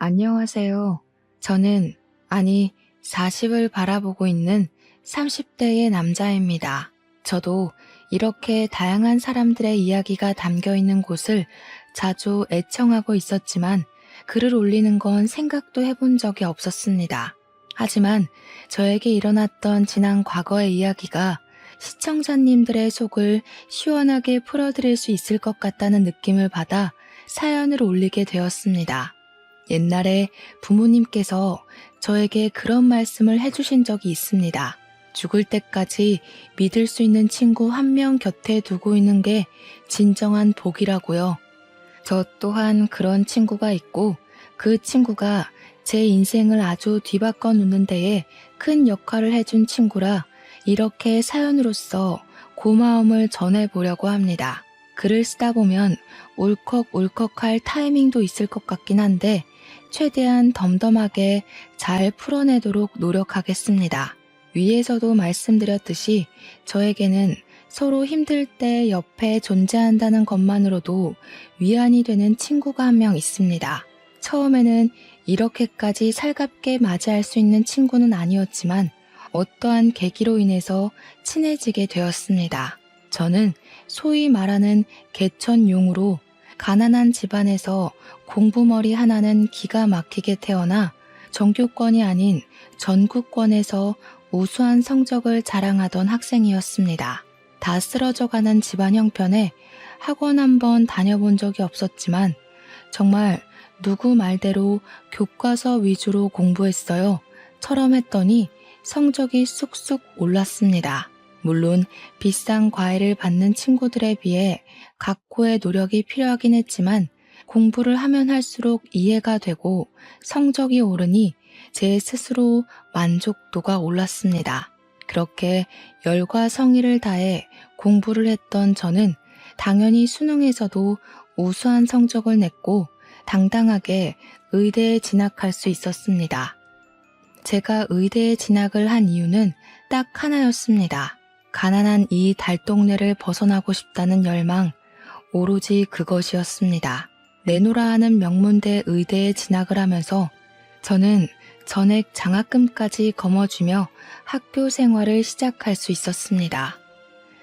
안녕하세요. 저는, 아니, 40을 바라보고 있는 30대의 남자입니다. 저도 이렇게 다양한 사람들의 이야기가 담겨 있는 곳을 자주 애청하고 있었지만 글을 올리는 건 생각도 해본 적이 없었습니다. 하지만 저에게 일어났던 지난 과거의 이야기가 시청자님들의 속을 시원하게 풀어드릴 수 있을 것 같다는 느낌을 받아 사연을 올리게 되었습니다. 옛날에 부모님께서 저에게 그런 말씀을 해주신 적이 있습니다. 죽을 때까지 믿을 수 있는 친구 한 명 곁에 두고 있는 게 진정한 복이라고요. 저 또한 그런 친구가 있고 그 친구가 제 인생을 아주 뒤바꿔 놓는 데에 큰 역할을 해준 친구라 이렇게 사연으로서 고마움을 전해보려고 합니다. 글을 쓰다 보면 울컥울컥할 타이밍도 있을 것 같긴 한데 최대한 덤덤하게 잘 풀어내도록 노력하겠습니다. 위에서도 말씀드렸듯이 저에게는 서로 힘들 때 옆에 존재한다는 것만으로도 위안이 되는 친구가 한 명 있습니다. 처음에는 이렇게까지 살갑게 맞이할 수 있는 친구는 아니었지만 어떠한 계기로 인해서 친해지게 되었습니다. 저는 소위 말하는 개천용으로 가난한 집안에서 공부머리 하나는 기가 막히게 태어나 전교권이 아닌 전국권에서 우수한 성적을 자랑하던 학생이었습니다. 다 쓰러져가는 집안 형편에 학원 한번 다녀본 적이 없었지만 정말 누구 말대로 교과서 위주로 공부했어요. 처럼 했더니 성적이 쑥쑥 올랐습니다. 물론 비싼 과외를 받는 친구들에 비해 각고의 노력이 필요하긴 했지만 공부를 하면 할수록 이해가 되고 성적이 오르니 제 스스로 만족도가 올랐습니다. 그렇게 열과 성의를 다해 공부를 했던 저는 당연히 수능에서도 우수한 성적을 냈고 당당하게 의대에 진학할 수 있었습니다. 제가 의대에 진학을 한 이유는 딱 하나였습니다. 가난한 이 달동네를 벗어나고 싶다는 열망, 오로지 그것이었습니다. 내노라 하는 명문대 의대에 진학을 하면서 저는 전액 장학금까지 거머쥐며 학교 생활을 시작할 수 있었습니다.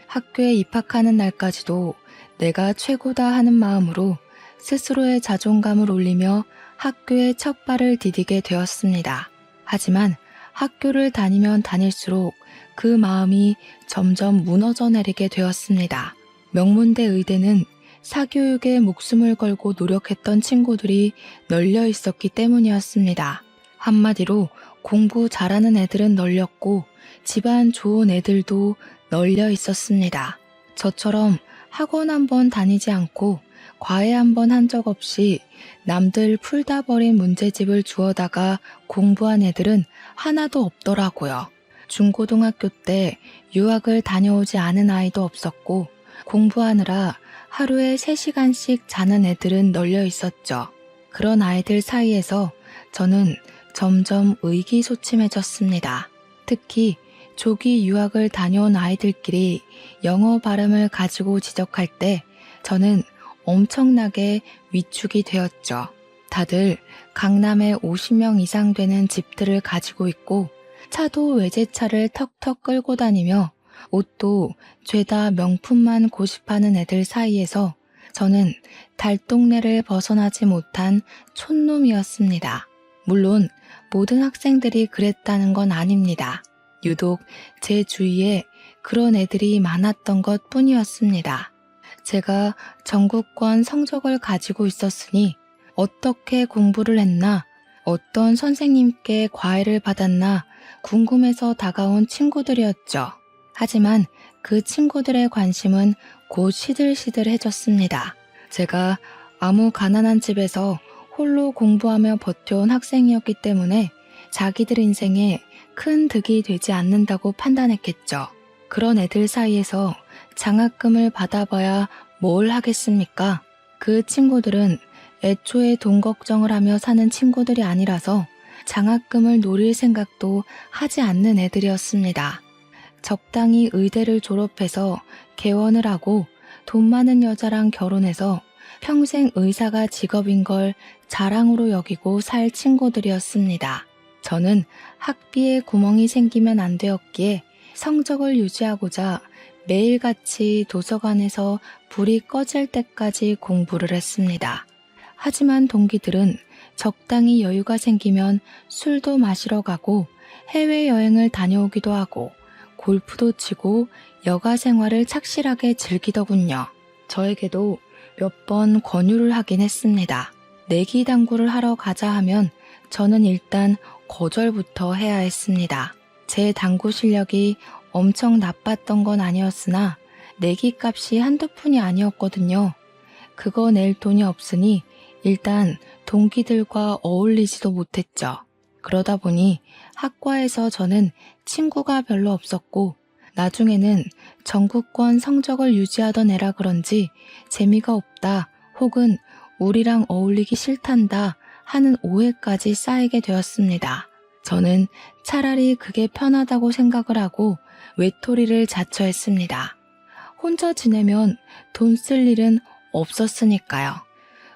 학교에 입학하는 날까지도 내가 최고다 하는 마음으로 스스로의 자존감을 올리며 학교에 첫 발을 디디게 되었습니다. 하지만 학교를 다니면 다닐수록 그 마음이 점점 무너져 내리게 되었습니다. 명문대 의대는 사교육에 목숨을 걸고 노력했던 친구들이 널려 있었기 때문이었습니다. 한마디로 공부 잘하는 애들은 널렸고 집안 좋은 애들도 널려 있었습니다. 저처럼 학원 한번 다니지 않고 과외 한번 한 적 없이 남들 풀다 버린 문제집을 주워다가 공부한 애들은 하나도 없더라고요. 중고등학교 때 유학을 다녀오지 않은 아이도 없었고 공부하느라 하루에 3시간씩 자는 애들은 널려 있었죠. 그런 아이들 사이에서 저는 점점 의기소침해졌습니다. 특히 조기 유학을 다녀온 아이들끼리 영어 발음을 가지고 지적할 때 저는 엄청나게 위축이 되었죠. 다들 강남에 50명 이상 되는 집들을 가지고 있고 차도 외제차를 턱턱 끌고 다니며 옷도 죄다 명품만 고집하는 애들 사이에서 저는 달동네를 벗어나지 못한 촌놈이었습니다. 물론 모든 학생들이 그랬다는 건 아닙니다. 유독 제 주위에 그런 애들이 많았던 것 뿐이었습니다. 제가 전국권 성적을 가지고 있었으니 어떻게 공부를 했나, 어떤 선생님께 과외를 받았나 궁금해서 다가온 친구들이었죠. 하지만 그 친구들의 관심은 곧 시들시들해졌습니다. 제가 아무 가난한 집에서 홀로 공부하며 버텨온 학생이었기 때문에 자기들 인생에 큰 득이 되지 않는다고 판단했겠죠. 그런 애들 사이에서 장학금을 받아봐야 뭘 하겠습니까? 그 친구들은 애초에 돈 걱정을 하며 사는 친구들이 아니라서 장학금을 노릴 생각도 하지 않는 애들이었습니다. 적당히 의대를 졸업해서 개원을 하고 돈 많은 여자랑 결혼해서 평생 의사가 직업인 걸 자랑으로 여기고 살 친구들이었습니다. 저는 학비에 구멍이 생기면 안 되었기에 성적을 유지하고자 매일같이 도서관에서 불이 꺼질 때까지 공부를 했습니다. 하지만 동기들은 적당히 여유가 생기면 술도 마시러 가고 해외여행을 다녀오기도 하고 골프도 치고 여가 생활을 착실하게 즐기더군요. 저에게도 몇 번 권유를 하긴 했습니다. 내기 당구를 하러 가자 하면 저는 일단 거절부터 해야 했습니다. 제 당구 실력이 엄청 나빴던 건 아니었으나 내기 값이 한두 푼이 아니었거든요. 그거 낼 돈이 없으니 일단 동기들과 어울리지도 못했죠. 그러다 보니 학과에서 저는 친구가 별로 없었고 나중에는 전국권 성적을 유지하던 애라 그런지 재미가 없다 혹은 우리랑 어울리기 싫단다 하는 오해까지 쌓이게 되었습니다. 저는 차라리 그게 편하다고 생각을 하고 외톨이를 자처했습니다. 혼자 지내면 돈 쓸 일은 없었으니까요.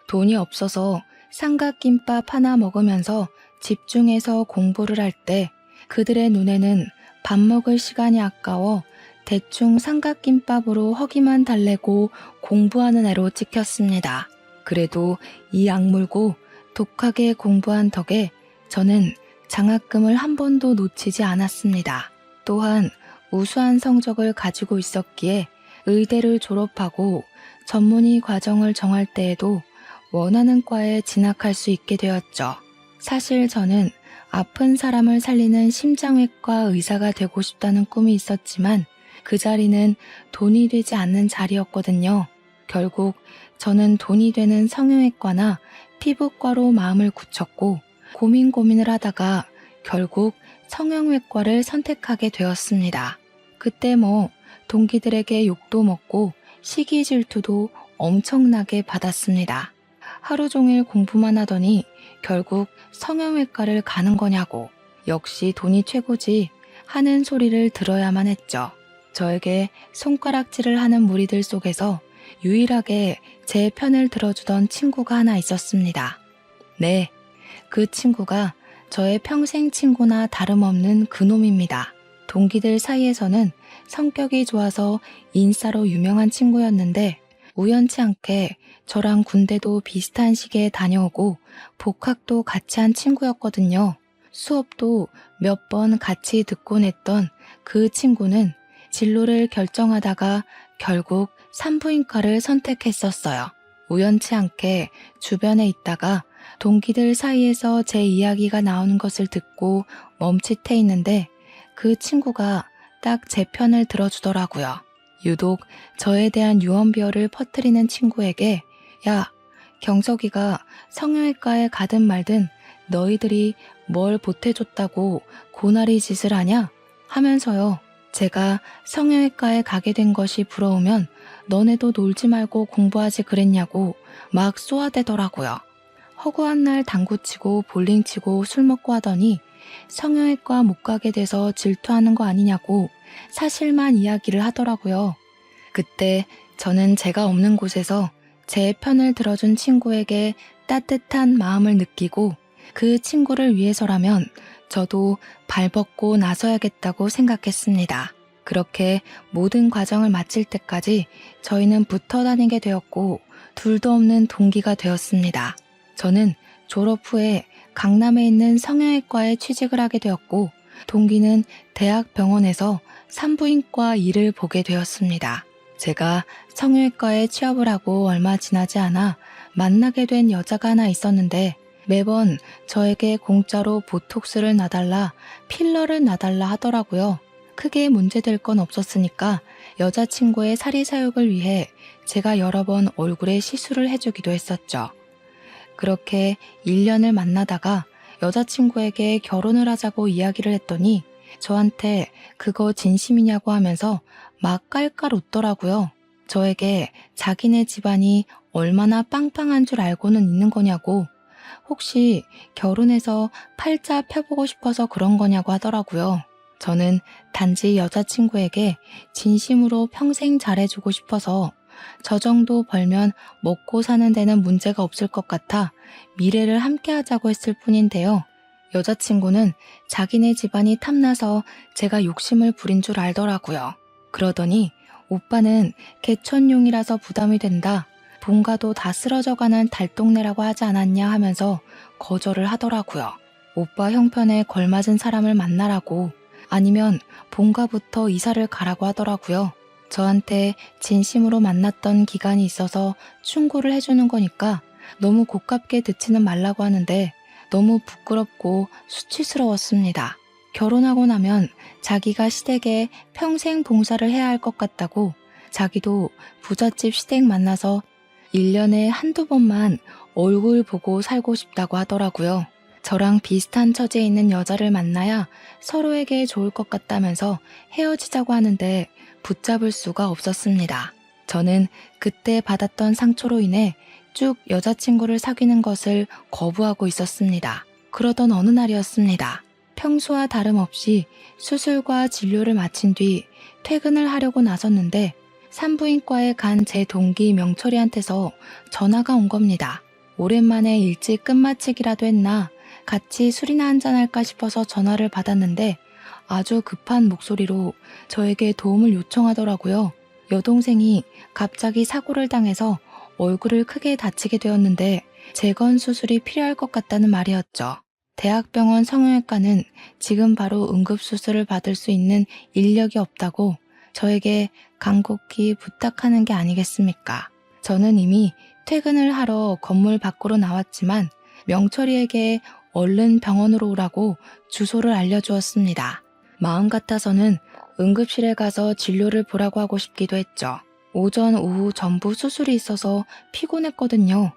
돈이 없어서 삼각김밥 하나 먹으면서 집중해서 공부를 할 때 그들의 눈에는 밥 먹을 시간이 아까워 대충 삼각김밥으로 허기만 달래고 공부하는 애로 찍혔습니다. 그래도 이 악물고 독하게 공부한 덕에 저는 장학금을 한 번도 놓치지 않았습니다. 또한 우수한 성적을 가지고 있었기에 의대를 졸업하고 전문의 과정을 정할 때에도 원하는 과에 진학할 수 있게 되었죠. 사실 저는 아픈 사람을 살리는 심장외과 의사가 되고 싶다는 꿈이 있었지만 그 자리는 돈이 되지 않는 자리였거든요. 결국 저는 돈이 되는 성형외과나 피부과로 마음을 굳혔고 고민을 하다가 결국 성형외과를 선택하게 되었습니다. 그때 동기들에게 욕도 먹고 시기 질투도 엄청나게 받았습니다. 하루 종일 공부만 하더니 결국 성형외과를 가는 거냐고 역시 돈이 최고지 하는 소리를 들어야만 했죠. 저에게 손가락질을 하는 무리들 속에서 유일하게 제 편을 들어주던 친구가 하나 있었습니다. 네, 그 친구가 저의 평생 친구나 다름없는 그놈입니다. 동기들 사이에서는 성격이 좋아서 인싸로 유명한 친구였는데 우연치 않게 저랑 군대도 비슷한 시기에 다녀오고 복학도 같이 한 친구였거든요. 수업도 몇 번 같이 듣곤 했던 그 친구는 진로를 결정하다가 결국 산부인과를 선택했었어요. 우연치 않게 주변에 있다가 동기들 사이에서 제 이야기가 나오는 것을 듣고 멈칫해 있는데 그 친구가 딱 제 편을 들어주더라고요. 유독 저에 대한 유언비어를 퍼뜨리는 친구에게 야, 경석이가 성형외과에 가든 말든 너희들이 뭘 보태줬다고 고나리 짓을 하냐? 하면서요. 제가 성형외과에 가게 된 것이 부러우면 너네도 놀지 말고 공부하지 그랬냐고 막 쏘아대더라고요. 허구한 날 당구치고 볼링치고 술 먹고 하더니 성형외과 못 가게 돼서 질투하는 거 아니냐고 사실만 이야기를 하더라고요. 그때 저는 제가 없는 곳에서 제 편을 들어준 친구에게 따뜻한 마음을 느끼고 그 친구를 위해서라면 저도 발벗고 나서야겠다고 생각했습니다. 그렇게 모든 과정을 마칠 때까지 저희는 붙어 다니게 되었고 둘도 없는 동기가 되었습니다. 저는 졸업 후에 강남에 있는 성형외과에 취직을 하게 되었고 동기는 대학병원에서 산부인과 일을 보게 되었습니다. 제가 성형외과에 취업을 하고 얼마 지나지 않아 만나게 된 여자가 하나 있었는데 매번 저에게 공짜로 보톡스를 놔달라, 필러를 놔달라 하더라고요. 크게 문제될 건 없었으니까 여자친구의 사리사욕을 위해 제가 여러 번 얼굴에 시술을 해주기도 했었죠. 그렇게 1년을 만나다가 여자친구에게 결혼을 하자고 이야기를 했더니 저한테 그거 진심이냐고 하면서 막 깔깔 웃더라고요. 저에게 자기네 집안이 얼마나 빵빵한 줄 알고는 있는 거냐고, 혹시 결혼해서 팔자 펴보고 싶어서 그런 거냐고 하더라고요. 저는 단지 여자친구에게 진심으로 평생 잘해주고 싶어서 저 정도 벌면 먹고 사는 데는 문제가 없을 것 같아 미래를 함께 하자고 했을 뿐인데요. 여자친구는 자기네 집안이 탐나서 제가 욕심을 부린 줄 알더라고요. 그러더니 오빠는 개천용이라서 부담이 된다. 본가도 다 쓰러져가는 달동네라고 하지 않았냐 하면서 거절을 하더라고요. 오빠 형편에 걸맞은 사람을 만나라고 아니면 본가부터 이사를 가라고 하더라고요. 저한테 진심으로 만났던 기간이 있어서 충고를 해주는 거니까 너무 고깝게 듣지는 말라고 하는데 너무 부끄럽고 수치스러웠습니다. 결혼하고 나면 자기가 시댁에 평생 봉사를 해야 할 것 같다고 자기도 부잣집 시댁 만나서 1년에 한두 번만 얼굴 보고 살고 싶다고 하더라고요. 저랑 비슷한 처지에 있는 여자를 만나야 서로에게 좋을 것 같다면서 헤어지자고 하는데 붙잡을 수가 없었습니다. 저는 그때 받았던 상처로 인해 쭉 여자친구를 사귀는 것을 거부하고 있었습니다. 그러던 어느 날이었습니다. 평소와 다름없이 수술과 진료를 마친 뒤 퇴근을 하려고 나섰는데 산부인과에 간 제 동기 명철이한테서 전화가 온 겁니다. 오랜만에 일찍 끝마치기라도 했나 같이 술이나 한잔할까 싶어서 전화를 받았는데 아주 급한 목소리로 저에게 도움을 요청하더라고요. 여동생이 갑자기 사고를 당해서 얼굴을 크게 다치게 되었는데 재건 수술이 필요할 것 같다는 말이었죠. 대학병원 성형외과는 지금 바로 응급수술을 받을 수 있는 인력이 없다고 저에게 간곡히 부탁하는 게 아니겠습니까? 저는 이미 퇴근을 하러 건물 밖으로 나왔지만 명철이에게 얼른 병원으로 오라고 주소를 알려주었습니다. 마음 같아서는 응급실에 가서 진료를 보라고 하고 싶기도 했죠. 오전, 오후 전부 수술이 있어서 피곤했거든요.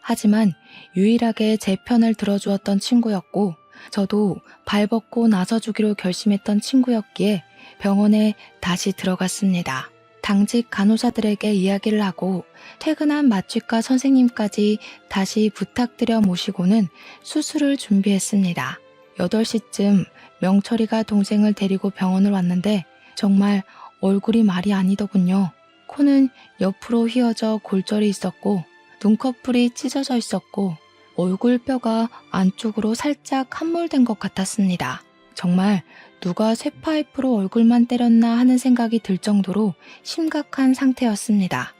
하지만 유일하게 제 편을 들어주었던 친구였고 저도 발벗고 나서주기로 결심했던 친구였기에 병원에 다시 들어갔습니다. 당직 간호사들에게 이야기를 하고 퇴근한 마취과 선생님까지 다시 부탁드려 모시고는 수술을 준비했습니다. 8시쯤 명철이가 동생을 데리고 병원을 왔는데 정말 얼굴이 말이 아니더군요. 코는 옆으로 휘어져 골절이 있었고 눈꺼풀이 찢어져 있었고 얼굴뼈가 안쪽으로 살짝 함몰된 것 같았습니다. 정말 누가 쇠파이프로 얼굴만 때렸나 하는 생각이 들 정도로 심각한 상태였습니다.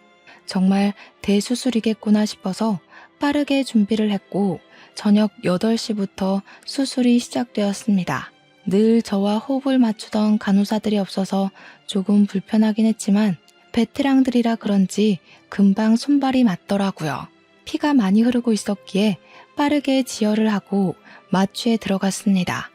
정말 대수술이겠구나 싶어서 빠르게 준비를 했고 저녁 8시부터 수술이 시작되었습니다. 늘 저와 호흡을 맞추던 간호사들이 없어서 조금 불편하긴 했지만 베테랑들이라 그런지 금방 손발이 맞더라고요. 피가 많이 흐르고 있었기에 빠르게 지혈을 하고 마취에 들어갔습니다.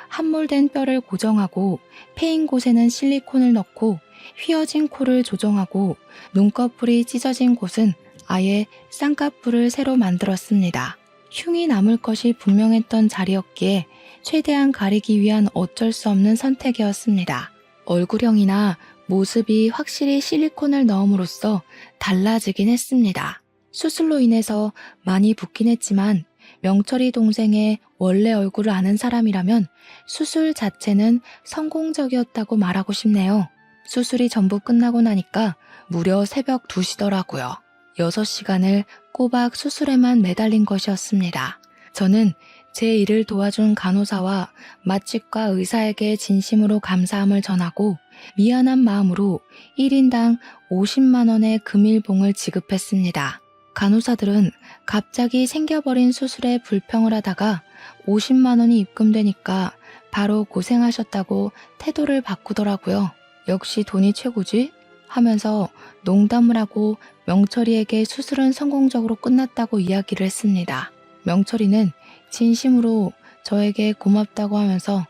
함몰된 뼈를 고정하고 패인 곳에는 실리콘을 넣고 휘어진 코를 조정하고 눈꺼풀이 찢어진 곳은 아예 쌍꺼풀을 새로 만들었습니다. 흉이 남을 것이 분명했던 자리였기에 최대한 가리기 위한 어쩔 수 없는 선택이었습니다. 얼굴형이나 모습이 확실히 실리콘을 넣음으로써 달라지긴 했습니다. 수술로 인해서 많이 붓긴 했지만 명철이 동생의 원래 얼굴을 아는 사람이라면 수술 자체는 성공적이었다고 말하고 싶네요. 수술이 전부 끝나고 나니까 무려 새벽 2시더라고요. 6시간을 꼬박 수술에만 매달린 것이었습니다. 저는 제 일을 도와준 간호사와 마취과 의사에게 진심으로 감사함을 전하고 미안한 마음으로 1인당 50만 원의 금일봉을 지급했습니다. 간호사들은 갑자기 생겨버린 수술에 불평을 하다가 50만 원이 입금되니까 바로 고생하셨다고 태도를 바꾸더라고요. 역시 돈이 최고지? 하면서 농담을 하고 명철이에게 수술은 성공적으로 끝났다고 이야기를 했습니다. 명철이는 진심으로 저에게 고맙다고 하면서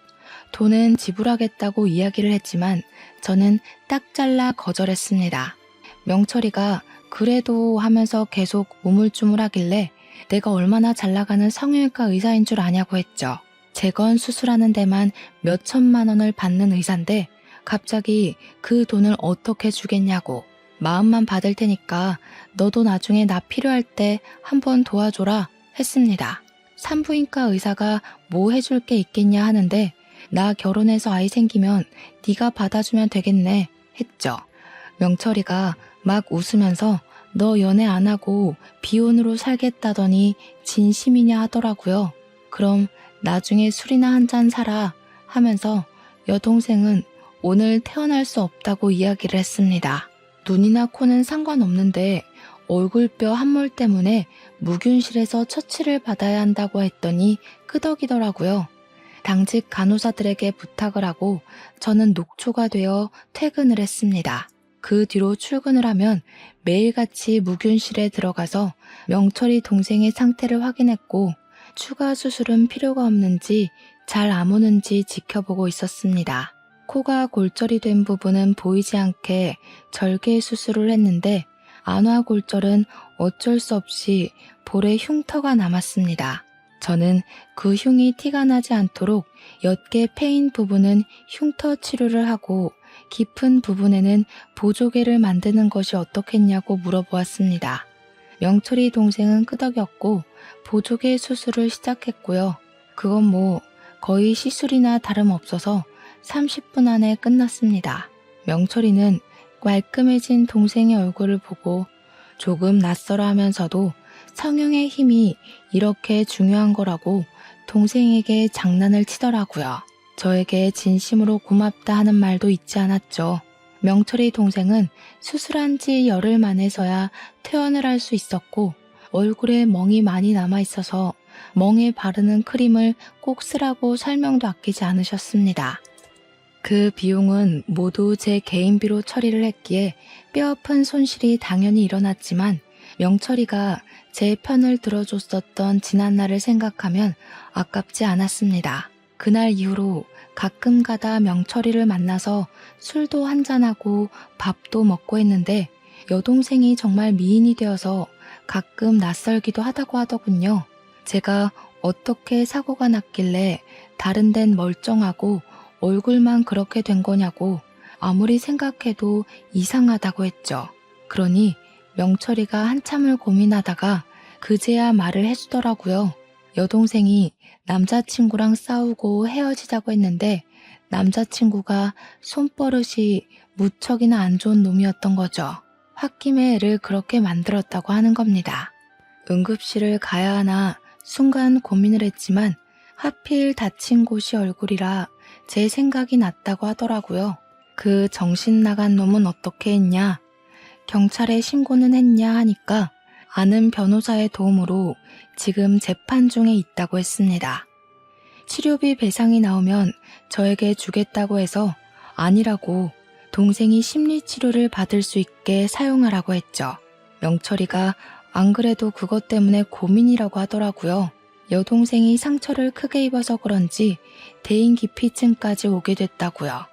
돈은 지불하겠다고 이야기를 했지만 저는 딱 잘라 거절했습니다. 명철이가 그래도 하면서 계속 우물쭈물하길래 내가 얼마나 잘 나가는 성형외과 의사인 줄 아냐고 했죠. 재건 수술하는 데만 몇 천만 원을 받는 의사인데 갑자기 그 돈을 어떻게 주겠냐고 마음만 받을 테니까 너도 나중에 나 필요할 때 한번 도와줘라 했습니다. 산부인과 의사가 뭐 해줄 게 있겠냐 하는데 나 결혼해서 아이 생기면 네가 받아주면 되겠네 했죠. 명철이가 막 웃으면서 너 연애 안 하고 비혼으로 살겠다더니 진심이냐 하더라고요. 그럼 나중에 술이나 한 잔 사라 하면서 여동생은 오늘 태어날 수 없다고 이야기를 했습니다. 눈이나 코는 상관없는데 얼굴뼈 함몰 때문에 무균실에서 처치를 받아야 한다고 했더니 끄덕이더라고요. 당직 간호사들에게 부탁을 하고 저는 녹초가 되어 퇴근을 했습니다. 그 뒤로 출근을 하면 매일같이 무균실에 들어가서 명철이 동생의 상태를 확인했고 추가 수술은 필요가 없는지 잘 안 오는지 지켜보고 있었습니다. 코가 골절이 된 부분은 보이지 않게 절개 수술을 했는데 안화골절은 어쩔 수 없이 볼에 흉터가 남았습니다. 저는 그 흉이 티가 나지 않도록 옅게 패인 부분은 흉터 치료를 하고 깊은 부분에는 보조개를 만드는 것이 어떻겠냐고 물어보았습니다. 명철이 동생은 끄덕였고 보조개 수술을 시작했고요. 그건 뭐 거의 시술이나 다름없어서 30분 안에 끝났습니다. 명철이는 말끔해진 동생의 얼굴을 보고 조금 낯설어 하면서도 성형의 힘이 이렇게 중요한 거라고 동생에게 장난을 치더라고요. 저에게 진심으로 고맙다 하는 말도 잊지 않았죠. 명철이 동생은 수술한 지 열흘 만에서야 퇴원을 할 수 있었고 얼굴에 멍이 많이 남아있어서 멍에 바르는 크림을 꼭 쓰라고 설명도 아끼지 않으셨습니다. 그 비용은 모두 제 개인비로 처리를 했기에 뼈아픈 손실이 당연히 일어났지만 명철이가 제 편을 들어줬었던 지난날을 생각하면 아깝지 않았습니다. 그날 이후로 가끔 가다 명철이를 만나서 술도 한잔하고 밥도 먹고 했는데 여동생이 정말 미인이 되어서 가끔 낯설기도 하다고 하더군요. 제가 어떻게 사고가 났길래 다른 데는 멀쩡하고 얼굴만 그렇게 된 거냐고 아무리 생각해도 이상하다고 했죠. 그러니 명철이가 한참을 고민하다가 그제야 말을 해주더라고요. 여동생이 남자친구랑 싸우고 헤어지자고 했는데 남자친구가 손버릇이 무척이나 안 좋은 놈이었던 거죠. 홧김에 애를 그렇게 만들었다고 하는 겁니다. 응급실을 가야 하나 순간 고민을 했지만 하필 다친 곳이 얼굴이라 제 생각이 났다고 하더라고요. 그 정신 나간 놈은 어떻게 했냐? 경찰에 신고는 했냐 하니까 아는 변호사의 도움으로 지금 재판 중에 있다고 했습니다. 치료비 배상이 나오면 저에게 주겠다고 해서 아니라고 동생이 심리치료를 받을 수 있게 사용하라고 했죠. 명철이가 안 그래도 그것 때문에 고민이라고 하더라고요. 여동생이 상처를 크게 입어서 그런지 대인기피증까지 오게 됐다고요.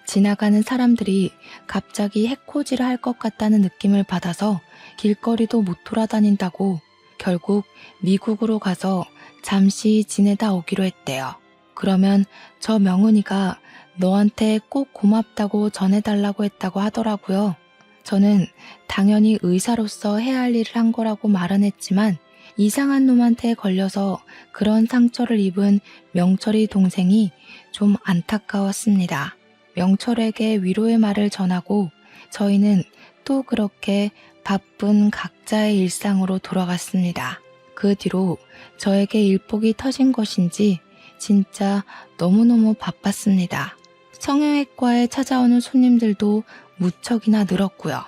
지나가는 사람들이 갑자기 해코지를 할 것 같다는 느낌을 받아서 길거리도 못 돌아다닌다고 결국 미국으로 가서 잠시 지내다 오기로 했대요. 그러면 저 명은이가 너한테 꼭 고맙다고 전해달라고 했다고 하더라고요. 저는 당연히 의사로서 해야 할 일을 한 거라고 말은 했지만 이상한 놈한테 걸려서 그런 상처를 입은 명철이 동생이 좀 안타까웠습니다. 명철에게 위로의 말을 전하고 저희는 또 그렇게 바쁜 각자의 일상으로 돌아갔습니다. 그 뒤로 저에게 일복이 터진 것인지 진짜 너무너무 바빴습니다. 성형외과에 찾아오는 손님들도 무척이나 늘었고요.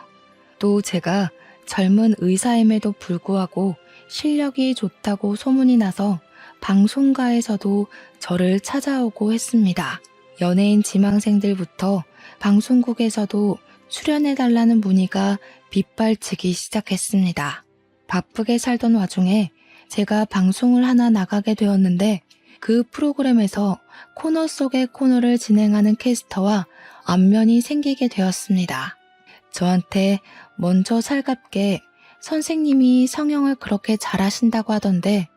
또 제가 젊은 의사임에도 불구하고 실력이 좋다고 소문이 나서 방송가에서도 저를 찾아오고 했습니다. 연예인 지망생들부터 방송국에서도 출연해달라는 문의가 빗발치기 시작했습니다. 바쁘게 살던 와중에 제가 방송을 하나 나가게 되었는데 그 프로그램에서 코너 속의 코너를 진행하는 캐스터와 안면이 생기게 되었습니다. 저한테 먼저 살갑게 선생님이 성형을 그렇게 잘하신다고 하던데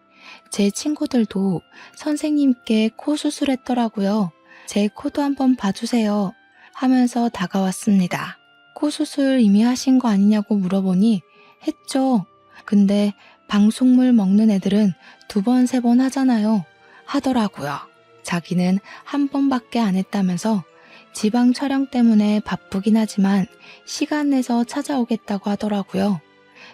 제 친구들도 선생님께 코 수술했더라고요. 제 코도 한번 봐주세요 하면서 다가왔습니다. 코 수술 이미 하신 거 아니냐고 물어보니 했죠. 근데 방송물 먹는 애들은 2번, 3번 하잖아요. 하더라고요. 자기는 한 번밖에 안 했다면서 지방 촬영 때문에 바쁘긴 하지만 시간 내서 찾아오겠다고 하더라고요.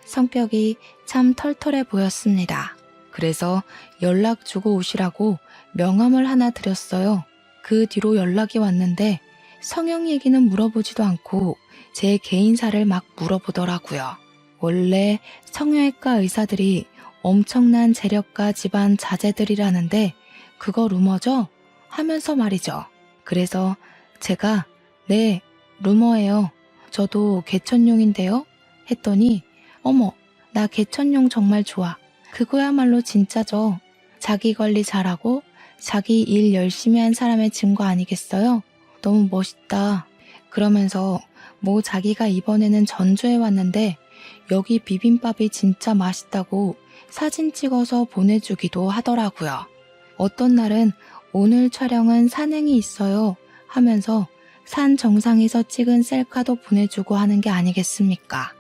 성격이 참 털털해 보였습니다. 그래서 연락 주고 오시라고 명함을 하나 드렸어요. 그 뒤로 연락이 왔는데 성형 얘기는 물어보지도 않고 제 개인사를 막 물어보더라고요. 원래 성형외과 의사들이 엄청난 재력가 집안 자제들이라는데 그거 루머죠? 하면서 말이죠. 그래서 제가 네, 루머예요. 저도 개천용인데요. 했더니 어머, 나 개천용 정말 좋아. 그거야말로 진짜죠. 자기 관리 잘하고 자기 일 열심히 한 사람의 증거 아니겠어요? 너무 멋있다. 그러면서 뭐 자기가 이번에는 전주에 왔는데 여기 비빔밥이 진짜 맛있다고 사진 찍어서 보내주기도 하더라고요. 어떤 날은 오늘 촬영은 산행이 있어요 하면서 산 정상에서 찍은 셀카도 보내주고 하는 게 아니겠습니까?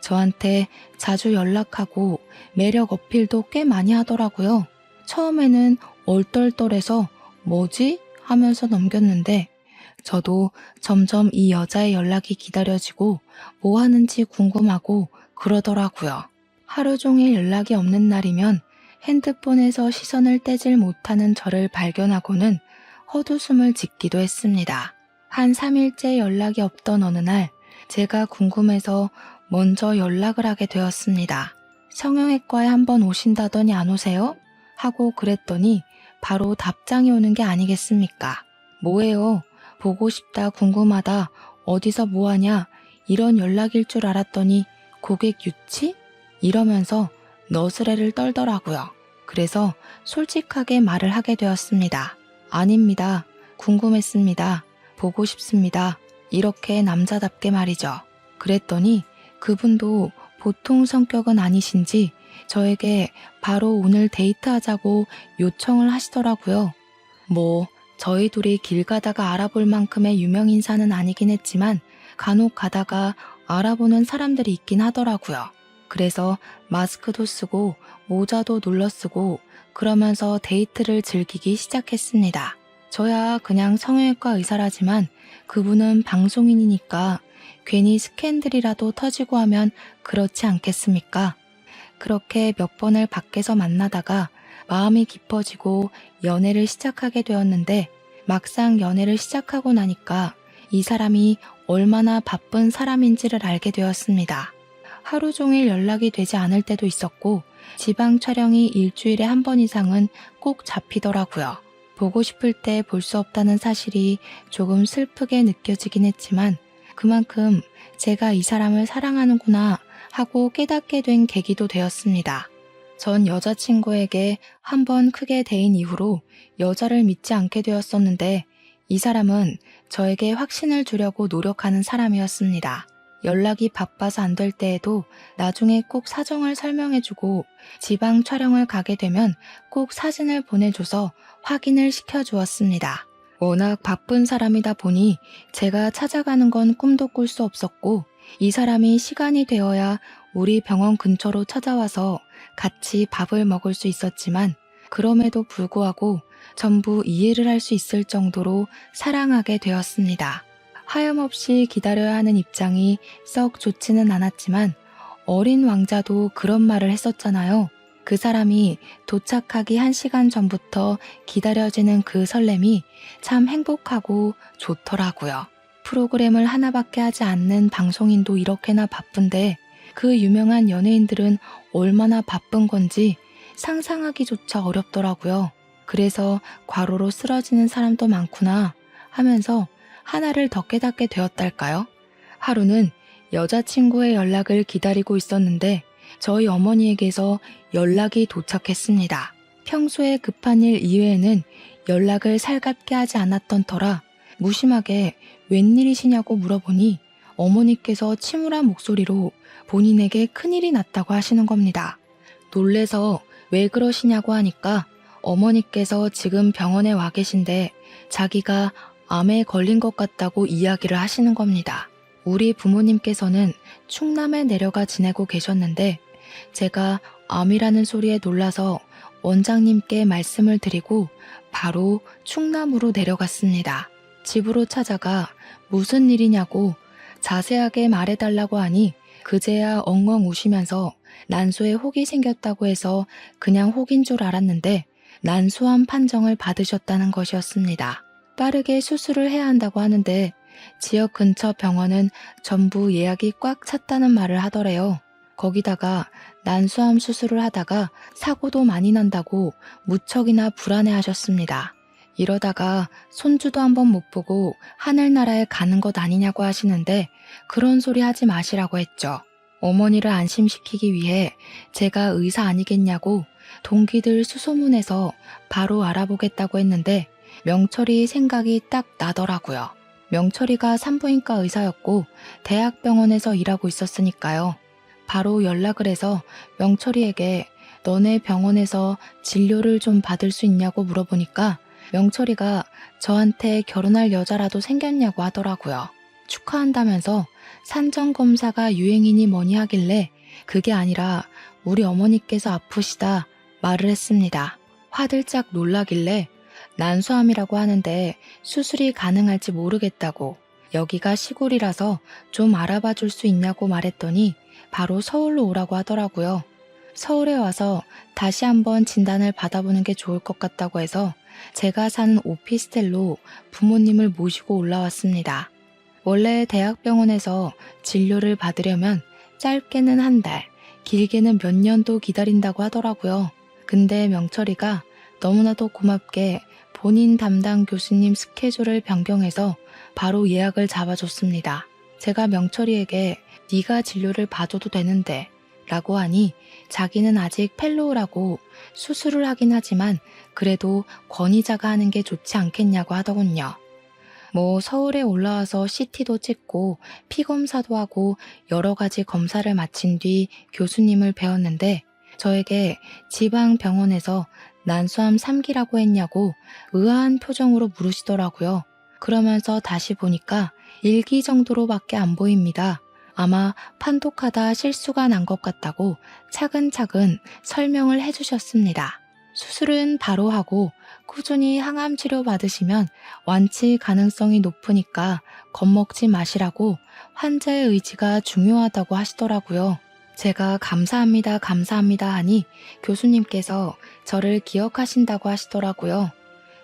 저한테 자주 연락하고 매력 어필도 꽤 많이 하더라고요. 처음에는 얼떨떨해서 뭐지? 하면서 넘겼는데 저도 점점 이 여자의 연락이 기다려지고 뭐 하는지 궁금하고 그러더라고요. 하루 종일 연락이 없는 날이면 핸드폰에서 시선을 떼질 못하는 저를 발견하고는 헛웃음을 짓기도 했습니다. 한 3일째 연락이 없던 어느 날 제가 궁금해서 먼저 연락을 하게 되었습니다. 성형외과에 한번 오신다더니 안 오세요? 하고 그랬더니 바로 답장이 오는 게 아니겠습니까? 뭐예요? 보고 싶다, 궁금하다, 어디서 뭐하냐, 이런 연락일 줄 알았더니 고객 유치? 이러면서 너스레를 떨더라고요. 그래서 솔직하게 말을 하게 되었습니다. 아닙니다. 궁금했습니다. 보고 싶습니다. 이렇게 남자답게 말이죠. 그랬더니 그분도 보통 성격은 아니신지 저에게 바로 오늘 데이트하자고 요청을 하시더라고요. 뭐 저희 둘이 길 가다가 알아볼 만큼의 유명인사는 아니긴 했지만 간혹 가다가 알아보는 사람들이 있긴 하더라고요. 그래서 마스크도 쓰고 모자도 눌러 쓰고 그러면서 데이트를 즐기기 시작했습니다. 저야 그냥 성형외과 의사라지만 그분은 방송인이니까 괜히 스캔들이라도 터지고 하면 그렇지 않겠습니까? 그렇게 몇 번을 밖에서 만나다가 마음이 깊어지고 연애를 시작하게 되었는데 막상 연애를 시작하고 나니까 이 사람이 얼마나 바쁜 사람인지를 알게 되었습니다. 하루 종일 연락이 되지 않을 때도 있었고 지방 촬영이 일주일에 한 번 이상은 꼭 잡히더라고요. 보고 싶을 때 볼 수 없다는 사실이 조금 슬프게 느껴지긴 했지만 그만큼 제가 이 사람을 사랑하는구나 하고 깨닫게 된 계기도 되었습니다. 전 여자친구에게 한 번 크게 대인 이후로 여자를 믿지 않게 되었었는데 이 사람은 저에게 확신을 주려고 노력하는 사람이었습니다. 연락이 바빠서 안 될 때에도 나중에 꼭 사정을 설명해주고 지방 촬영을 가게 되면 꼭 사진을 보내줘서 확인을 시켜주었습니다. 워낙 바쁜 사람이다 보니 제가 찾아가는 건 꿈도 꿀 수 없었고 이 사람이 시간이 되어야 우리 병원 근처로 찾아와서 같이 밥을 먹을 수 있었지만 그럼에도 불구하고 전부 이해를 할 수 있을 정도로 사랑하게 되었습니다. 하염없이 기다려야 하는 입장이 썩 좋지는 않았지만 어린 왕자도 그런 말을 했었잖아요. 그 사람이 도착하기 1시간 전부터 기다려지는 그 설렘이 참 행복하고 좋더라고요. 프로그램을 하나밖에 하지 않는 방송인도 이렇게나 바쁜데 그 유명한 연예인들은 얼마나 바쁜 건지 상상하기조차 어렵더라고요. 그래서 과로로 쓰러지는 사람도 많구나 하면서 하나를 더 깨닫게 되었달까요? 하루는 여자친구의 연락을 기다리고 있었는데 저희 어머니에게서 연락이 도착했습니다. 평소에 급한 일 이외에는 연락을 살갑게 하지 않았던 터라 무심하게 웬일이시냐고 물어보니 어머니께서 침울한 목소리로 본인에게 큰일이 났다고 하시는 겁니다. 놀래서 왜 그러시냐고 하니까 어머니께서 지금 병원에 와 계신데 자기가 암에 걸린 것 같다고 이야기를 하시는 겁니다. 우리 부모님께서는 충남에 내려가 지내고 계셨는데 제가 암이라는 소리에 놀라서 원장님께 말씀을 드리고 바로 충남으로 내려갔습니다. 집으로 찾아가 무슨 일이냐고 자세하게 말해달라고 하니 그제야 엉엉 우시면서 난소에 혹이 생겼다고 해서 그냥 혹인 줄 알았는데 난소암 판정을 받으셨다는 것이었습니다. 빠르게 수술을 해야 한다고 하는데 지역 근처 병원은 전부 예약이 꽉 찼다는 말을 하더래요. 거기다가 난소암 수술을 하다가 사고도 많이 난다고 무척이나 불안해하셨습니다. 이러다가 손주도 한번 못 보고 하늘나라에 가는 것 아니냐고 하시는데 그런 소리 하지 마시라고 했죠. 어머니를 안심시키기 위해 제가 의사 아니겠냐고 동기들 수소문해서 바로 알아보겠다고 했는데 명철이 생각이 딱 나더라고요. 명철이가 산부인과 의사였고 대학병원에서 일하고 있었으니까요. 바로 연락을 해서 명철이에게 너네 병원에서 진료를 좀 받을 수 있냐고 물어보니까 명철이가 저한테 결혼할 여자라도 생겼냐고 하더라고요. 축하한다면서 산전검사가 유행이니 뭐니 하길래 그게 아니라 우리 어머니께서 아프시다 말을 했습니다. 화들짝 놀라길래 난소암이라고 하는데 수술이 가능할지 모르겠다고 여기가 시골이라서 좀 알아봐 줄 수 있냐고 말했더니 바로 서울로 오라고 하더라고요. 서울에 와서 다시 한번 진단을 받아보는 게 좋을 것 같다고 해서 제가 사는 오피스텔로 부모님을 모시고 올라왔습니다. 원래 대학병원에서 진료를 받으려면 짧게는 한 달, 길게는 몇 년도 기다린다고 하더라고요. 근데 명철이가 너무나도 고맙게 본인 담당 교수님 스케줄을 변경해서 바로 예약을 잡아줬습니다. 제가 명철이에게 네가 진료를 봐줘도 되는데 라고 하니 자기는 아직 펠로우라고 수술을 하긴 하지만 그래도 권위자가 하는 게 좋지 않겠냐고 하더군요. 뭐 서울에 올라와서 CT도 찍고 피검사도 하고 여러 가지 검사를 마친 뒤 교수님을 배웠는데 저에게 지방 병원에서 난소암 3기라고 했냐고 의아한 표정으로 물으시더라고요. 그러면서 다시 보니까 1기 정도로밖에 안 보입니다. 아마 판독하다 실수가 난 것 같다고 차근차근 설명을 해주셨습니다. 수술은 바로 하고 꾸준히 항암 치료 받으시면 완치 가능성이 높으니까 겁먹지 마시라고 환자의 의지가 중요하다고 하시더라고요. 제가 감사합니다 하니 교수님께서 저를 기억하신다고 하시더라고요.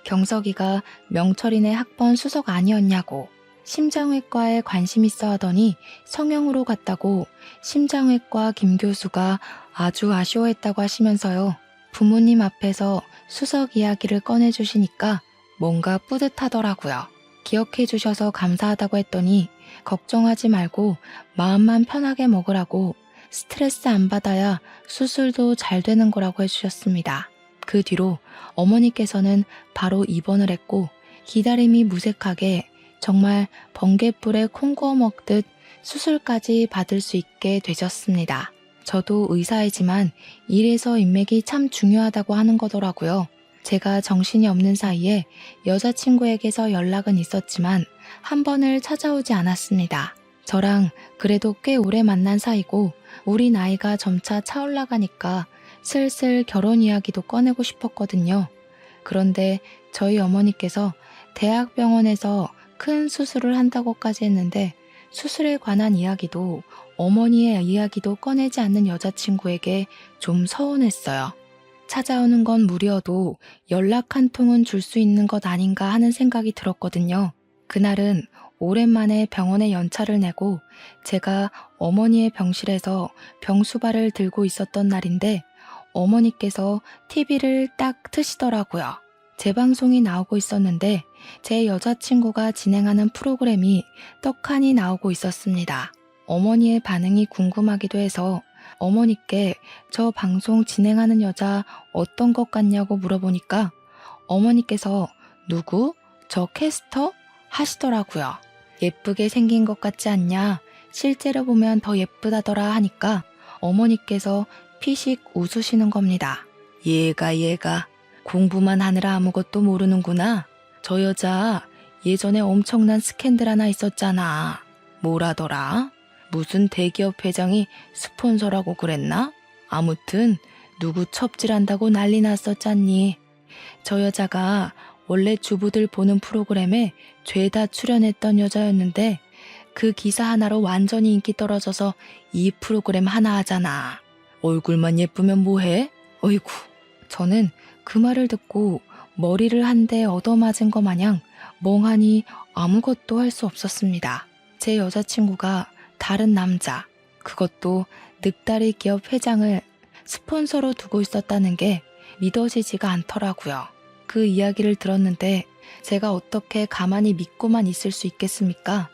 경석이가 명철이네 학번 수석 아니었냐고 심장외과에 관심 있어 하더니 성형으로 갔다고 심장외과 김 교수가 아주 아쉬워했다고 하시면서요. 부모님 앞에서 수석 이야기를 꺼내주시니까 뭔가 뿌듯하더라고요. 기억해 주셔서 감사하다고 했더니 걱정하지 말고 마음만 편하게 먹으라고 스트레스 안 받아야 수술도 잘 되는 거라고 해주셨습니다. 그 뒤로 어머니께서는 바로 입원을 했고 기다림이 무색하게 정말 번갯불에 콩 구워 먹듯 수술까지 받을 수 있게 되셨습니다. 저도 의사이지만 일에서 인맥이 참 중요하다고 하는 거더라고요. 제가 정신이 없는 사이에 여자친구에게서 연락은 있었지만 한 번을 찾아오지 않았습니다. 저랑 그래도 꽤 오래 만난 사이고 우리 나이가 점차 차올라가니까 슬슬 결혼 이야기도 꺼내고 싶었거든요. 그런데 저희 어머니께서 대학병원에서 큰 수술을 한다고까지 했는데 수술에 관한 이야기도 어머니의 이야기도 꺼내지 않는 여자친구에게 좀 서운했어요. 찾아오는 건 무리여도 연락 한 통은 줄 수 있는 것 아닌가 하는 생각이 들었거든요. 그날은 오랜만에 병원에 연차를 내고 제가 어머니의 병실에서 병수발을 들고 있었던 날인데 어머니께서 TV를 딱 트시더라고요. 제 방송이 나오고 있었는데 제 여자친구가 진행하는 프로그램이 떡하니 나오고 있었습니다. 어머니의 반응이 궁금하기도 해서 어머니께 저 방송 진행하는 여자 어떤 것 같냐고 물어보니까 어머니께서 누구? 저 캐스터? 하시더라고요. 예쁘게 생긴 것 같지 않냐? 실제로 보면 더 예쁘다더라 하니까 어머니께서 피식 웃으시는 겁니다. 얘가 공부만 하느라 아무것도 모르는구나. 저 여자 예전에 엄청난 스캔들 하나 있었잖아. 뭐라더라? 무슨 대기업 회장이 스폰서라고 그랬나? 아무튼 누구 첩질한다고 난리 났었잖니. 저 여자가 원래 주부들 보는 프로그램에 죄다 출연했던 여자였는데 그 기사 하나로 완전히 인기 떨어져서 이 프로그램 하나 하잖아. 얼굴만 예쁘면 뭐해? 어이구. 저는 그 말을 듣고 머리를 한 대 얻어맞은 것 마냥 멍하니 아무것도 할 수 없었습니다. 제 여자친구가 다른 남자, 그것도 늑다리 기업 회장을 스폰서로 두고 있었다는 게 믿어지지가 않더라고요. 그 이야기를 들었는데 제가 어떻게 가만히 믿고만 있을 수 있겠습니까?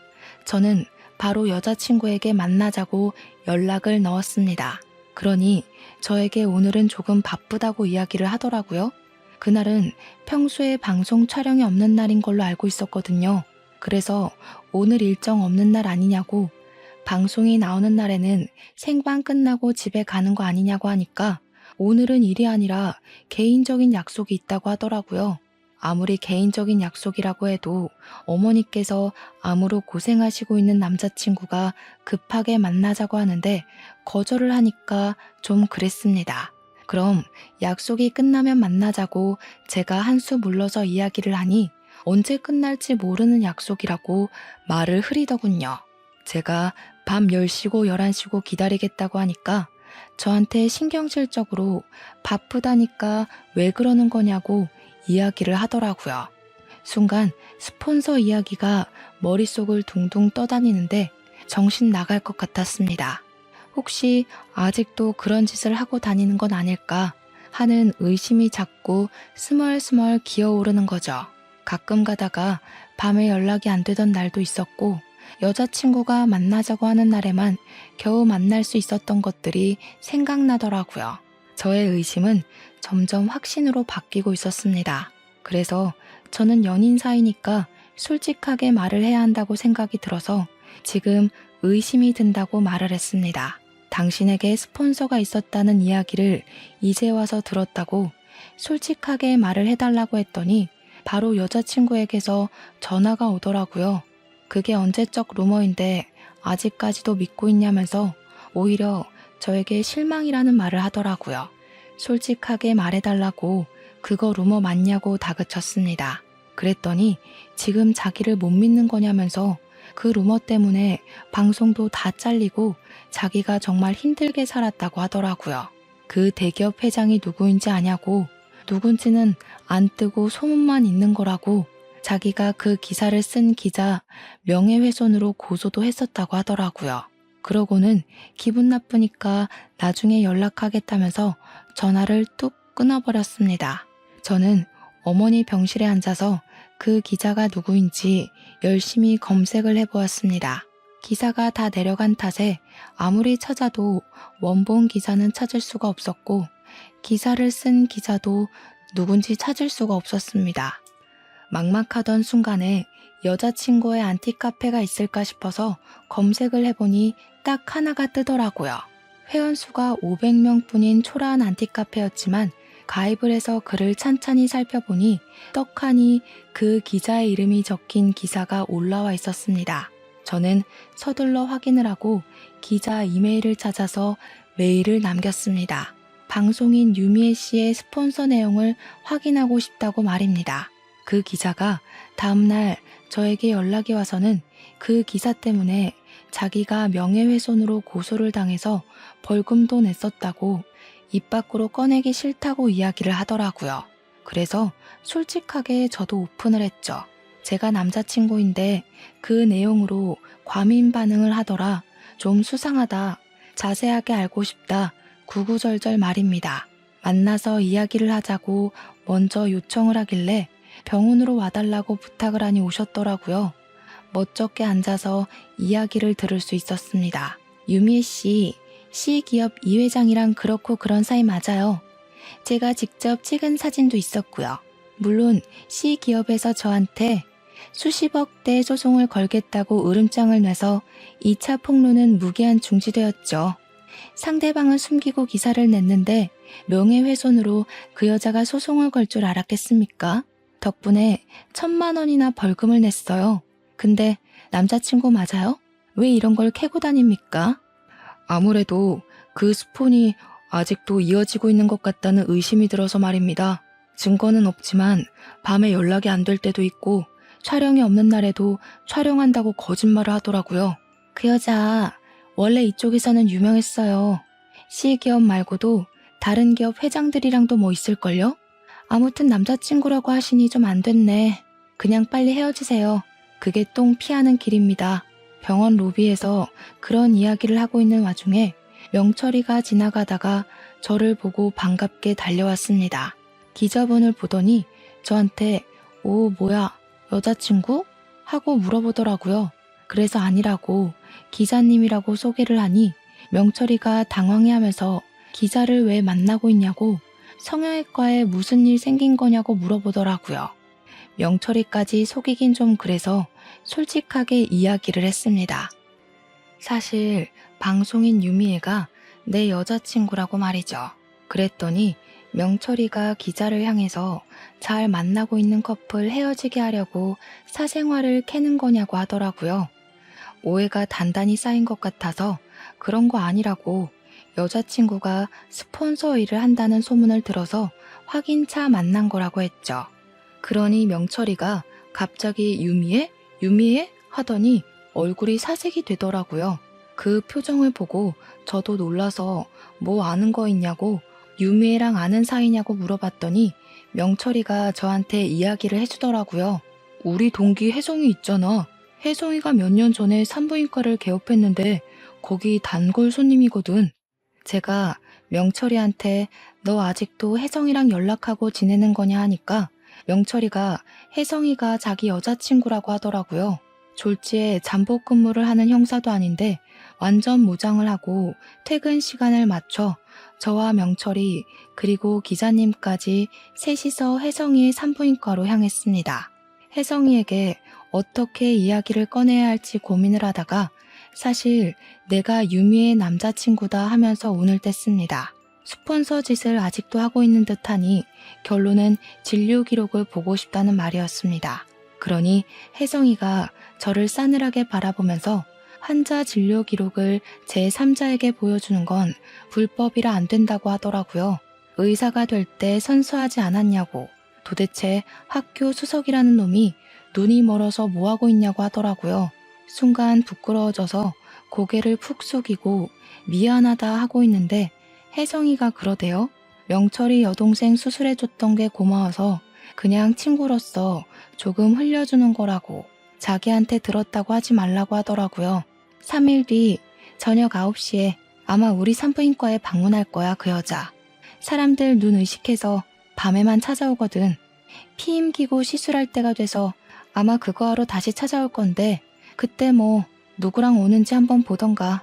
저는 바로 여자친구에게 만나자고 연락을 넣었습니다. 그러니 저에게 오늘은 조금 바쁘다고 이야기를 하더라고요. 그날은 평소에 방송 촬영이 없는 날인 걸로 알고 있었거든요. 그래서 오늘 일정 없는 날 아니냐고, 방송이 나오는 날에는 생방 끝나고 집에 가는 거 아니냐고 하니까 오늘은 일이 아니라 개인적인 약속이 있다고 하더라고요. 아무리 개인적인 약속이라고 해도 어머니께서 암으로 고생하시고 있는 남자친구가 급하게 만나자고 하는데 거절을 하니까 좀 그랬습니다. 그럼 약속이 끝나면 만나자고 제가 한 수 물러서 이야기를 하니 언제 끝날지 모르는 약속이라고 말을 흐리더군요. 제가 밤 10시고 11시고 기다리겠다고 하니까 저한테 신경질적으로 바쁘다니까 왜 그러는 거냐고 이야기를 하더라고요. 순간 스폰서 이야기가 머릿속을 둥둥 떠다니는데 정신 나갈 것 같았습니다. 혹시 아직도 그런 짓을 하고 다니는 건 아닐까 하는 의심이 자꾸 스멀스멀 기어오르는 거죠. 가끔 가다가 밤에 연락이 안 되던 날도 있었고 여자친구가 만나자고 하는 날에만 겨우 만날 수 있었던 것들이 생각나더라고요. 저의 의심은 점점 확신으로 바뀌고 있었습니다. 그래서 저는 연인 사이니까 솔직하게 말을 해야 한다고 생각이 들어서 지금 의심이 든다고 말을 했습니다. 당신에게 스폰서가 있었다는 이야기를 이제 와서 들었다고 솔직하게 말을 해달라고 했더니 바로 여자친구에게서 전화가 오더라고요. 그게 언제적 루머인데 아직까지도 믿고 있냐면서 오히려 저에게 실망이라는 말을 하더라고요. 솔직하게 말해달라고 그거 루머 맞냐고 다그쳤습니다. 그랬더니 지금 자기를 못 믿는 거냐면서 그 루머 때문에 방송도 다 잘리고 자기가 정말 힘들게 살았다고 하더라고요. 그 대기업 회장이 누구인지 아냐고, 누군지는 안 뜨고 소문만 있는 거라고, 자기가 그 기사를 쓴 기자 명예훼손으로 고소도 했었다고 하더라고요. 그러고는 기분 나쁘니까 나중에 연락하겠다면서 전화를 뚝 끊어버렸습니다. 저는 어머니 병실에 앉아서 그 기자가 누구인지 열심히 검색을 해보았습니다. 기사가 다 내려간 탓에 아무리 찾아도 원본 기사는 찾을 수가 없었고 기사를 쓴 기자도 누군지 찾을 수가 없었습니다. 막막하던 순간에 여자친구의 안티카페가 있을까 싶어서 검색을 해보니 딱 하나가 뜨더라고요. 회원수가 500명뿐인 초라한 안티카페였지만 가입을 해서 글을 찬찬히 살펴보니 떡하니 그 기자의 이름이 적힌 기사가 올라와 있었습니다. 저는 서둘러 확인을 하고 기자 이메일을 찾아서 메일을 남겼습니다. 방송인 유미애 씨의 스폰서 내용을 확인하고 싶다고 말입니다. 그 기자가 다음날 저에게 연락이 와서는 그 기사 때문에 자기가 명예훼손으로 고소를 당해서 벌금도 냈었다고 입 밖으로 꺼내기 싫다고 이야기를 하더라고요. 그래서 솔직하게 저도 오픈을 했죠. 제가 남자친구인데 그 내용으로 과민 반응을 하더라. 좀 수상하다. 자세하게 알고 싶다. 구구절절 말입니다. 만나서 이야기를 하자고 먼저 요청을 하길래 병원으로 와달라고 부탁을 하니 오셨더라고요. 멋쩍게 앉아서 이야기를 들을 수 있었습니다. 유미애 씨, C기업 이 회장이랑 그렇고 그런 사이 맞아요. 제가 직접 찍은 사진도 있었고요. 물론 C기업에서 저한테 수십억대 소송을 걸겠다고 으름장을 내서 2차 폭로는 무기한 중지되었죠. 상대방은 숨기고 기사를 냈는데 명예훼손으로 그 여자가 소송을 걸 줄 알았겠습니까? 덕분에 1,000만 원이나 벌금을 냈어요. 근데 남자친구 맞아요? 왜 이런 걸 캐고 다닙니까? 아무래도 그 스폰이 아직도 이어지고 있는 것 같다는 의심이 들어서 말입니다. 증거는 없지만 밤에 연락이 안 될 때도 있고 촬영이 없는 날에도 촬영한다고 거짓말을 하더라고요. 그 여자 원래 이쪽에서는 유명했어요. C기업 말고도 다른 기업 회장들이랑도 뭐 있을걸요? 아무튼 남자친구라고 하시니 좀 안 됐네. 그냥 빨리 헤어지세요. 그게 똥 피하는 길입니다. 병원 로비에서 그런 이야기를 하고 있는 와중에 명철이가 지나가다가 저를 보고 반갑게 달려왔습니다. 기자분을 보더니 저한테 오 뭐야 여자친구? 하고 물어보더라고요. 그래서 아니라고 기자님이라고 소개를 하니 명철이가 당황해하면서 기자를 왜 만나고 있냐고 성형외과에 무슨 일 생긴 거냐고 물어보더라고요. 명철이까지 속이긴 좀 그래서 솔직하게 이야기를 했습니다. 사실 방송인 유미애가 내 여자친구라고 말이죠. 그랬더니 명철이가 기자를 향해서 잘 만나고 있는 커플 헤어지게 하려고 사생활을 캐는 거냐고 하더라고요. 오해가 단단히 쌓인 것 같아서 그런 거 아니라고 여자친구가 스폰서 일을 한다는 소문을 들어서 확인차 만난 거라고 했죠. 그러니 명철이가 갑자기 유미애? 유미애? 하더니 얼굴이 사색이 되더라고요. 그 표정을 보고 저도 놀라서 뭐 아는 거 있냐고 유미애랑 아는 사이냐고 물어봤더니 명철이가 저한테 이야기를 해주더라고요. 우리 동기 혜성이 있잖아. 혜성이가 몇 년 전에 산부인과를 개업했는데 거기 단골 손님이거든. 제가 명철이한테 너 아직도 혜성이랑 연락하고 지내는 거냐 하니까 명철이가 혜성이가 자기 여자친구라고 하더라고요. 졸지에 잠복 근무를 하는 형사도 아닌데 완전 무장을 하고 퇴근 시간을 맞춰 저와 명철이 그리고 기자님까지 셋이서 혜성이의 산부인과로 향했습니다. 혜성이에게 어떻게 이야기를 꺼내야 할지 고민을 하다가 사실 내가 유미의 남자친구다 하면서 운을 뗐습니다. 스폰서 짓을 아직도 하고 있는 듯하니 결론은 진료 기록을 보고 싶다는 말이었습니다. 그러니 혜성이가 저를 싸늘하게 바라보면서 환자 진료 기록을 제3자에게 보여주는 건 불법이라 안 된다고 하더라고요. 의사가 될 때 선서하지 않았냐고, 도대체 학교 수석이라는 놈이 눈이 멀어서 뭐하고 있냐고 하더라고요. 순간 부끄러워져서 고개를 푹 숙이고 미안하다 하고 있는데 혜성이가 그러대요. 명철이 여동생 수술해줬던 게 고마워서 그냥 친구로서 조금 흘려주는 거라고 자기한테 들었다고 하지 말라고 하더라고요. 3일 뒤 저녁 9시에 아마 우리 산부인과에 방문할 거야 그 여자. 사람들 눈 의식해서 밤에만 찾아오거든. 피임 기고 시술할 때가 돼서 아마 그거 하러 다시 찾아올 건데 그때 뭐 누구랑 오는지 한번 보던가.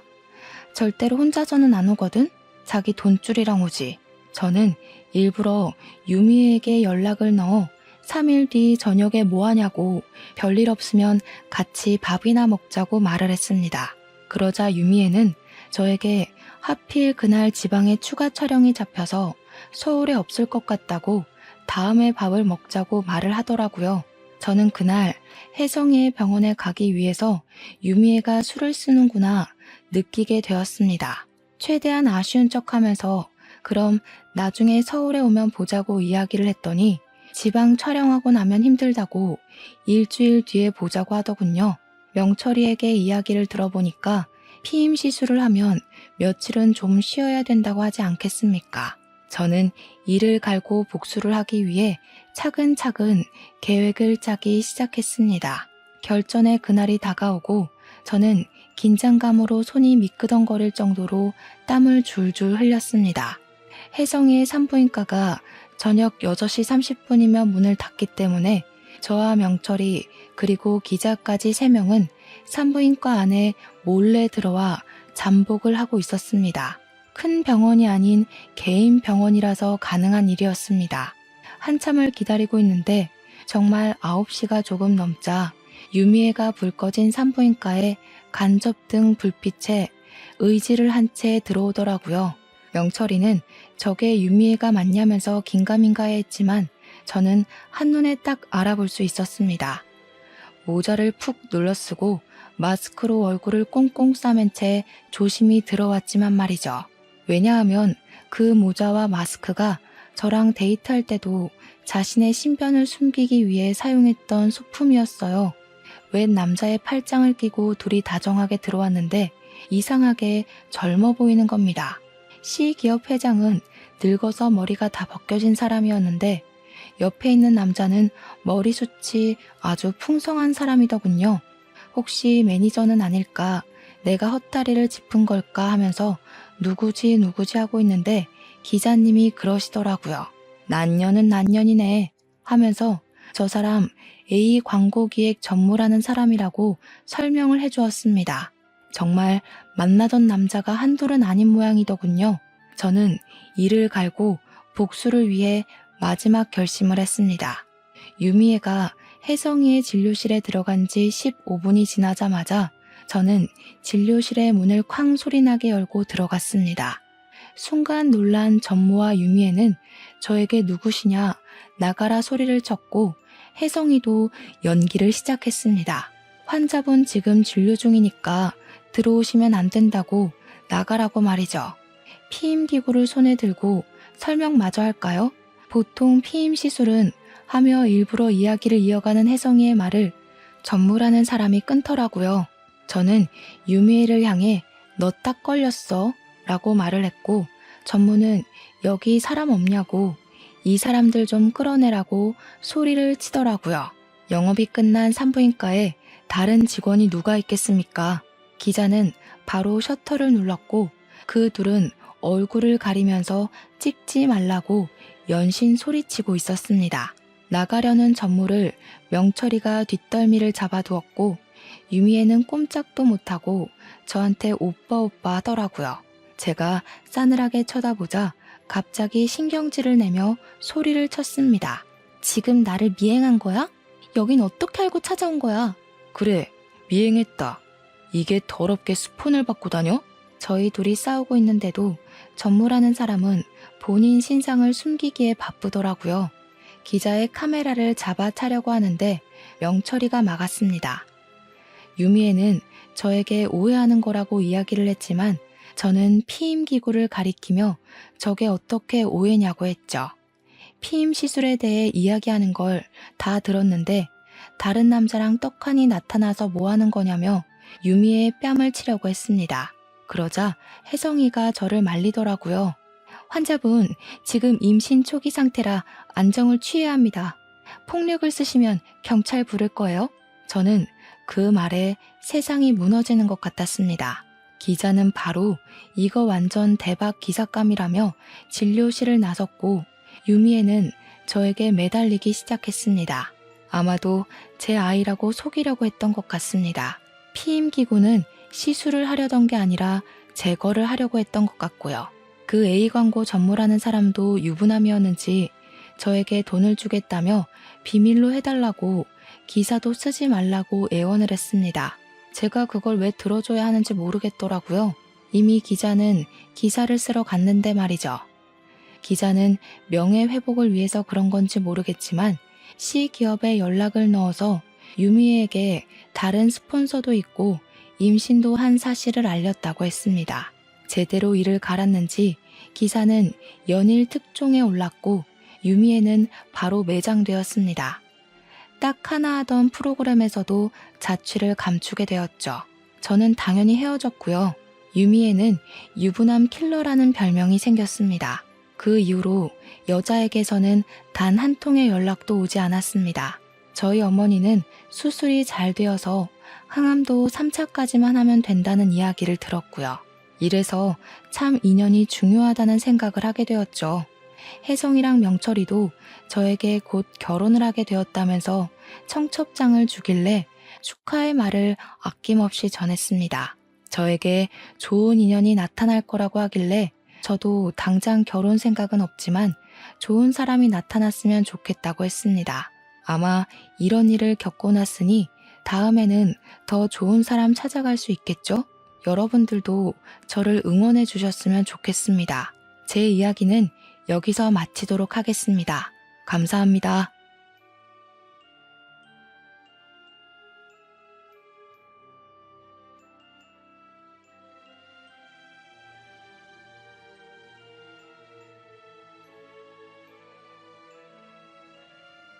절대로 혼자서는 안 오거든. 자기 돈줄이랑 오지. 저는 일부러 유미에게 연락을 넣어 3일 뒤 저녁에 뭐 하냐고 별일 없으면 같이 밥이나 먹자고 말을 했습니다. 그러자 유미애는 저에게 하필 그날 지방에 추가 촬영이 잡혀서 서울에 없을 것 같다고 다음에 밥을 먹자고 말을 하더라고요. 저는 그날 혜성이의 병원에 가기 위해서 유미애가 술을 쓰는구나 느끼게 되었습니다. 최대한 아쉬운 척하면서 그럼 나중에 서울에 오면 보자고 이야기를 했더니 지방 촬영하고 나면 힘들다고 일주일 뒤에 보자고 하더군요. 명철이에게 이야기를 들어보니까 피임 시술을 하면 며칠은 좀 쉬어야 된다고 하지 않겠습니까? 저는 이를 갈고 복수를 하기 위해 차근차근 계획을 짜기 시작했습니다. 결전의 그날이 다가오고 저는 긴장감으로 손이 미끄덩거릴 정도로 땀을 줄줄 흘렸습니다. 혜성이의 산부인과가 저녁 6시 30분이면 문을 닫기 때문에 저와 명철이 그리고 기자까지 3명은 산부인과 안에 몰래 들어와 잠복을 하고 있었습니다. 큰 병원이 아닌 개인 병원이라서 가능한 일이었습니다. 한참을 기다리고 있는데 정말 9시가 조금 넘자 유미애가 불 꺼진 산부인과에 간접등 불빛에 의지를 한 채 들어오더라고요. 명철이는 저게 유미애가 맞냐면서 긴가민가해 했지만 저는 한눈에 딱 알아볼 수 있었습니다. 모자를 푹 눌러쓰고 마스크로 얼굴을 꽁꽁 싸맨 채 조심히 들어왔지만 말이죠. 왜냐하면 그 모자와 마스크가 저랑 데이트할 때도 자신의 신변을 숨기기 위해 사용했던 소품이었어요. 웬 남자의 팔짱을 끼고 둘이 다정하게 들어왔는데 이상하게 젊어 보이는 겁니다. C기업 회장은 늙어서 머리가 다 벗겨진 사람이었는데 옆에 있는 남자는 머리숱이 아주 풍성한 사람이더군요. 혹시 매니저는 아닐까, 내가 헛다리를 짚은 걸까 하면서 누구지 하고 있는데 기자님이 그러시더라고요. 난년은 난년이네 하면서 저 사람 A 광고기획 전무라는 사람이라고 설명을 해주었습니다. 정말 만나던 남자가 한둘은 아닌 모양이더군요. 저는 이를 갈고 복수를 위해 마지막 결심을 했습니다. 유미애가 혜성이의 진료실에 들어간 지 15분이 지나자마자 저는 진료실의 문을 쾅 소리나게 열고 들어갔습니다. 순간 놀란 전무와 유미애는 저에게 누구시냐 나가라 소리를 쳤고 혜성이도 연기를 시작했습니다. 환자분 지금 진료 중이니까 들어오시면 안 된다고 나가라고 말이죠. 피임기구를 손에 들고 설명마저 할까요? 보통 피임 시술은 하며 일부러 이야기를 이어가는 혜성이의 말을 전무라는 사람이 끊더라고요. 저는 유미애를 향해 너 딱 걸렸어 라고 말을 했고 전무는 여기 사람 없냐고 이 사람들 좀 끌어내라고 소리를 치더라고요. 영업이 끝난 산부인과에 다른 직원이 누가 있겠습니까? 기자는 바로 셔터를 눌렀고 그 둘은 얼굴을 가리면서 찍지 말라고 연신 소리치고 있었습니다. 나가려는 전무를 명철이가 뒷덜미를 잡아두었고 유미애는 꼼짝도 못하고 저한테 오빠 하더라고요. 제가 싸늘하게 쳐다보자 갑자기 신경질을 내며 소리를 쳤습니다. 지금 나를 미행한 거야? 여긴 어떻게 알고 찾아온 거야? 그래, 미행했다. 이게 더럽게 스폰을 받고 다녀? 저희 둘이 싸우고 있는데도 전무라는 사람은 본인 신상을 숨기기에 바쁘더라고요. 기자의 카메라를 잡아차려고 하는데 명철이가 막았습니다. 유미애는 저에게 오해하는 거라고 이야기를 했지만 저는 피임기구를 가리키며 저게 어떻게 오해냐고 했죠. 피임 시술에 대해 이야기하는 걸 다 들었는데 다른 남자랑 떡하니 나타나서 뭐 하는 거냐며 유미애의 뺨을 치려고 했습니다. 그러자 혜성이가 저를 말리더라고요. 환자분 지금 임신 초기 상태라 안정을 취해야 합니다. 폭력을 쓰시면 경찰 부를 거예요. 저는 그 말에 세상이 무너지는 것 같았습니다. 기자는 바로 이거 완전 대박 기사감이라며 진료실을 나섰고 유미애는 저에게 매달리기 시작했습니다. 아마도 제 아이라고 속이려고 했던 것 같습니다. 피임기구는 시술을 하려던 게 아니라 제거를 하려고 했던 것 같고요. 그 A광고 전무라는 사람도 유부남이었는지 저에게 돈을 주겠다며 비밀로 해달라고 기사도 쓰지 말라고 애원을 했습니다. 제가 그걸 왜 들어줘야 하는지 모르겠더라고요. 이미 기자는 기사를 쓰러 갔는데 말이죠. 기자는 명예회복을 위해서 그런 건지 모르겠지만 C기업에 연락을 넣어서 유미에게 다른 스폰서도 있고 임신도 한 사실을 알렸다고 했습니다. 제대로 이를 갈았는지 기사는 연일 특종에 올랐고 유미애는 바로 매장되었습니다. 딱 하나 하던 프로그램에서도 자취를 감추게 되었죠. 저는 당연히 헤어졌고요. 유미애는 유부남 킬러라는 별명이 생겼습니다. 그 이후로 여자에게서는 단 한 통의 연락도 오지 않았습니다. 저희 어머니는 수술이 잘 되어서 항암도 3차까지만 하면 된다는 이야기를 들었고요. 이래서 참 인연이 중요하다는 생각을 하게 되었죠. 혜성이랑 명철이도 저에게 곧 결혼을 하게 되었다면서 청첩장을 주길래 축하의 말을 아낌없이 전했습니다. 저에게 좋은 인연이 나타날 거라고 하길래 저도 당장 결혼 생각은 없지만 좋은 사람이 나타났으면 좋겠다고 했습니다. 아마 이런 일을 겪고 났으니 다음에는 더 좋은 사람 찾아갈 수 있겠죠? 여러분들도 저를 응원해 주셨으면 좋겠습니다. 제 이야기는 여기서 마치도록 하겠습니다. 감사합니다.